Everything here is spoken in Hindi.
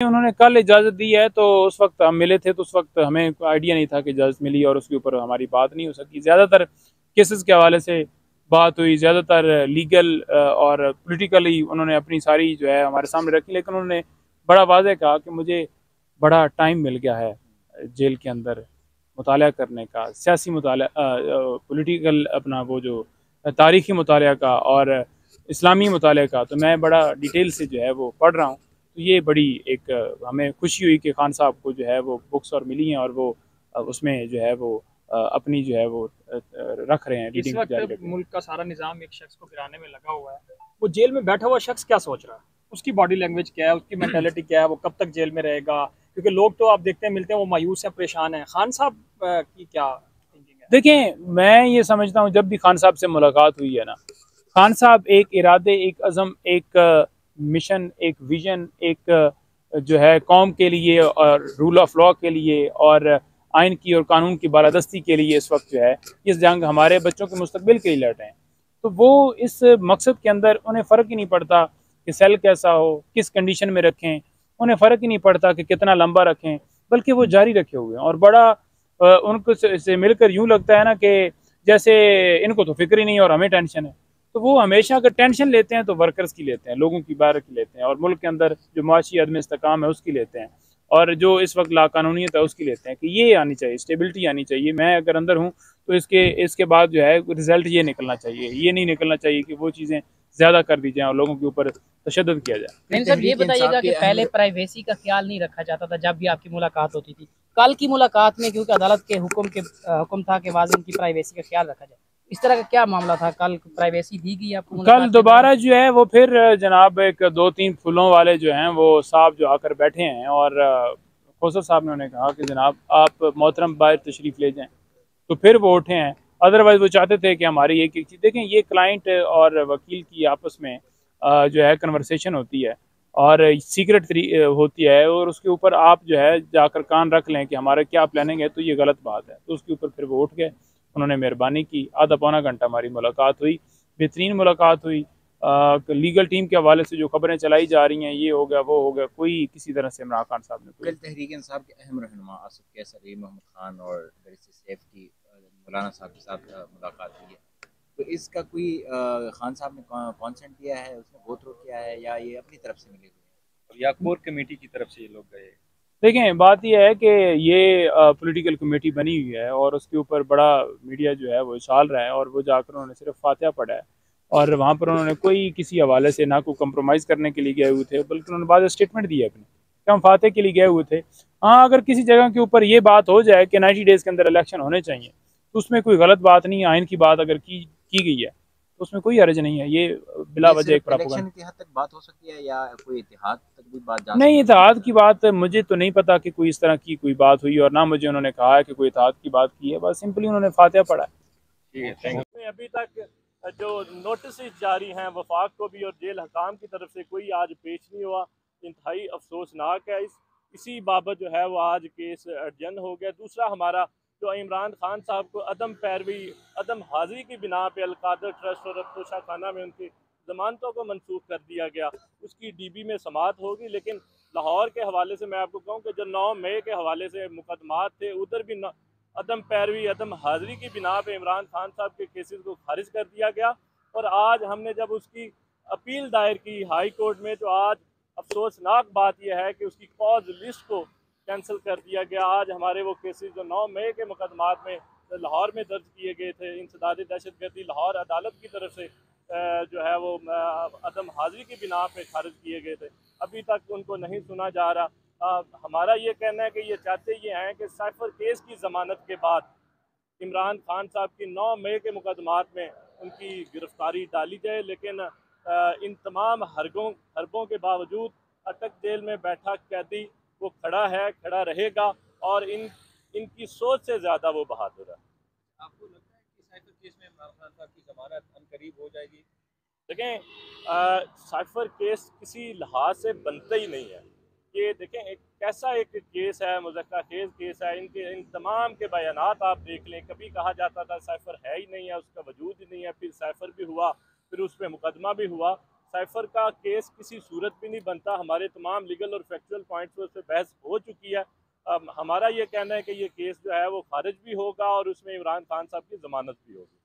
उन्होंने कल इजाज़त दी है, तो उस वक्त हम मिले थे, तो उस वक्त हमें कोई आइडिया नहीं था कि इजाज़त मिली और उसके ऊपर हमारी बात नहीं हो सकी। ज़्यादातर केसेस के हवाले से बात हुई, ज़्यादातर लीगल और पॉलिटिकली उन्होंने अपनी सारी जो है हमारे सामने रखी, लेकिन उन्होंने बड़ा वाज़ेह कहा कि मुझे बड़ा टाइम मिल गया है जेल के अंदर मुताला करने का, सियासी मुताला, पॉलिटिकल अपना वो जो तारीख़ी मुताले का और इस्लामी मुताले का, तो मैं बड़ा डिटेल से जो है वो पढ़ रहा हूँ। तो ये बड़ी एक हमें खुशी हुई कि खान साहब को जो है वो बुक्स और मिली हैं और वो उसमें जो है वो अपनी जो है वो रख रहे हैं, इस रीडिंग वक्त जारी रख रहे हैं। मुल्क का सारा निज़ाम एक शख्स को गिराने में लगा हुआ है। वो जेल में बैठा हुआ शख्स क्या सोच रहा है, उसकी बॉडी लैंग्वेज क्या है, उसकी मेंटालिटी क्या है, वो कब तक जेल में रहेगा? क्योंकि लोग तो आप देखते हैं, मिलते हैं, वो मायूस हैं, परेशान हैं। खान साहब की क्या थिंकिंग है? देखें, मैं ये समझता हूँ जब भी खान साहब से मुलाकात हुई है ना, खान साहब एक इरादे, एक अज़म, एक मिशन, एक विजन, एक जो है कौम के लिए और रूल ऑफ लॉ के लिए और आइन की और कानून की बालादस्ती के लिए इस वक्त जो है इस जंग हमारे बच्चों के मुस्तकबिल के लिए लड़ रहे हैं। तो वो इस मकसद के अंदर उन्हें फ़र्क ही नहीं पड़ता कि सेल कैसा हो, किस कंडीशन में रखें, उन्हें फ़र्क ही नहीं पड़ता कि कितना लंबा रखें, बल्कि वो जारी रखे हुए हैं। और बड़ा उनको से मिलकर यूँ लगता है ना कि जैसे इनको तो फिक्र ही नहीं और हमें टेंशन है। तो वो हमेशा अगर टेंशन लेते हैं तो वर्कर्स की लेते हैं, लोगों की बारे की लेते हैं, और मुल्क के अंदर जो मुआशी अदम इस्तेकाम है उसकी लेते हैं, और जो इस वक्त लाकानूनीत है उसकी लेते हैं कि ये आनी चाहिए, स्टेबिलिटी आनी चाहिए। मैं अगर अंदर हूँ तो इसके इसके बाद जो है रिजल्ट ये निकलना चाहिए, ये नहीं निकलना चाहिए कि वो चीज़ें ज़्यादा कर दी जाएँ और लोगों के ऊपर तशद्दुद किया जाए। नहीं साहब, ये बताइएगा कि पहले प्राइवेसी का ख्याल नहीं रखा जाता था जब भी आपकी मुलाकात होती थी। कल की मुलाकात में क्योंकि अदालत के हुक्म था कि वाज़िन की प्राइवेसी का ख्याल रखा जाए, इस तरह का क्या मामला था? कल प्राइवेसी दी गई आपको कल मुलाकात के दोबारा दौरान? जो है वो फिर जनाब एक दो तीन फूलों वाले जो हैं वो साहब जो आकर बैठे हैं, और खोसर साहब ने उन्हें कहा कि जनाब आप मोहतरम बाहर तशरीफ़ ले जाएं, तो फिर वो उठे हैं। अदरवाइज़ वो चाहते थे कि हमारी एक एक चीज़ देखें, ये क्लाइंट और वकील की आपस में जो है कन्वर्सेशन होती है और सीक्रेट होती है, और उसके ऊपर आप जो है जाकर कान रख लें कि हमारा क्या प्लानिंग है, तो ये गलत बात है। तो उसके ऊपर फिर वो उठ गए, उन्होंने मेहरबानी की, आधा पौना घंटा हमारी मुलाकात हुई, बेहतरीन मुलाकात हुई। लीगल टीम के हवाले से जो खबरें चलाई जा रही हैं, ये हो गया वो हो गया, कोई किसी तरह से इमरान खान साहब ने कोई कल तहरीक इंसाफ के अहम रहनुमा आसिफ कैसर, मोहम्मद खान और बैरिस्टर सैफ की मौलाना साहब के साथ मुलाकात हुई है, तो इसका कोई खान साहब ने कॉन्सेंट दिया है, उसने गो थ्रू किया है, या ये अपनी तरफ से मिले हुए हैं, या कोर कमेटी की तरफ से ये लोग गए? देखें, बात यह है कि ये पॉलिटिकल कमेटी बनी हुई है और उसके ऊपर बड़ा मीडिया जो है वो उछाल रहा है, और वो जाकर उन्होंने सिर्फ फातिहा पढ़ा है, और वहाँ पर उन्होंने कोई किसी हवाले से ना कोई कंप्रोमाइज़ करने के लिए गए हुए थे, बल्कि उन्होंने बाद स्टेटमेंट दी है अपनी कि हम फातिहा के लिए गए हुए थे। हाँ, अगर किसी जगह के ऊपर ये बात हो जाए कि 90 डेज़ के अंदर इलेक्शन होने चाहिए, तो उसमें कोई गलत बात नहीं है, आइन की बात अगर की गई है तो उसमें कोई हर्ज नहीं है। ये बिला ये वजह एक सिर्फ इलेक्शन प्रोपेगेंडा। की हद तक बात हो सकती है या कोई इतिहाद तक भी बात जा नहीं, सकती है? इत्तेहाद की बात मुझे तो नहीं पता कि कोई इस तरह की कोई बात हुई, और ना मुझे उन्होंने कहा है कि कोई इत्तेहाद की बात की है, बस सिंपली उन्होंने फातिहा पढ़ा है। ठीक है, थैंक यू। अभी तक जो नोटिस जारी हैं वफाक को भी और जेल हकाम की तरफ से, कोई आज पेश नहीं हुआ। इंतहाई अफसोसनाक है। इसी बाबत जो है वो आज केस अर्जन हो गया। दूसरा, हमारा जो इमरान खान साहब को अदम पैरवी, अदम हाजिरी की बिना पे अलकादर ट्रस्ट और तोशा खाना में उनकी ज़मानतों को मनसूख कर दिया गया, उसकी डीबी में समात होगी। लेकिन लाहौर के हवाले से मैं आपको कहूँ कि जो 9 मई के हवाले से मुकदमात थे, उधर भी अदम पैरवी, अदम हाजिरी की बिना पे इमरान खान साहब के केसेस को खारिज कर दिया गया। और आज हमने जब उसकी अपील दायर की हाई कोर्ट में, तो आज अफसोसनाक बात यह है कि उसकी कॉज लिस्ट को कैंसिल कर दिया गया। आज हमारे वो केसेस जो 9 मई के मुकदमात में लाहौर में दर्ज किए गए थे, इंसदाद दहशतगर्दी, लाहौर अदालत की तरफ से जो है वो अदम हाजिरी की बिना पे खारिज किए गए थे, अभी तक उनको नहीं सुना जा रहा। हमारा ये कहना है कि ये चाहते ये हैं कि साइफर केस की ज़मानत के बाद इमरान खान साहब की 9 मई के मुकदमात में उनकी गिरफ्तारी डाली जाए। लेकिन इन तमाम हरबों के बावजूद अटक जेल में बैठा कैदी वो खड़ा है, खड़ा रहेगा, और इनकी सोच से ज़्यादा वो बहादुर है। आपको लगता है कि साइफर केस में इमरान खान साहब की ज़मानत अनकरीब हो जाएगी? देखें, साइफर केस किसी लिहाज से बनता ही नहीं है। ये देखें, एक कैसा एक केस है, मुज़क्का खेज़ केस है। इन तमाम के बयानात आप देख लें। कभी कहा जाता था साइफर है ही नहीं है, उसका वजूद ही नहीं है, फिर साइफर भी हुआ, फिर उस पर मुकदमा भी हुआ। साइफर का केस किसी सूरत भी नहीं बनता। हमारे तमाम लीगल और फैक्चुअल पॉइंट्स पर उस पर बहस हो चुकी है। हमारा ये कहना है कि ये केस जो है वो खारिज भी होगा और उसमें इमरान खान साहब की जमानत भी होगी।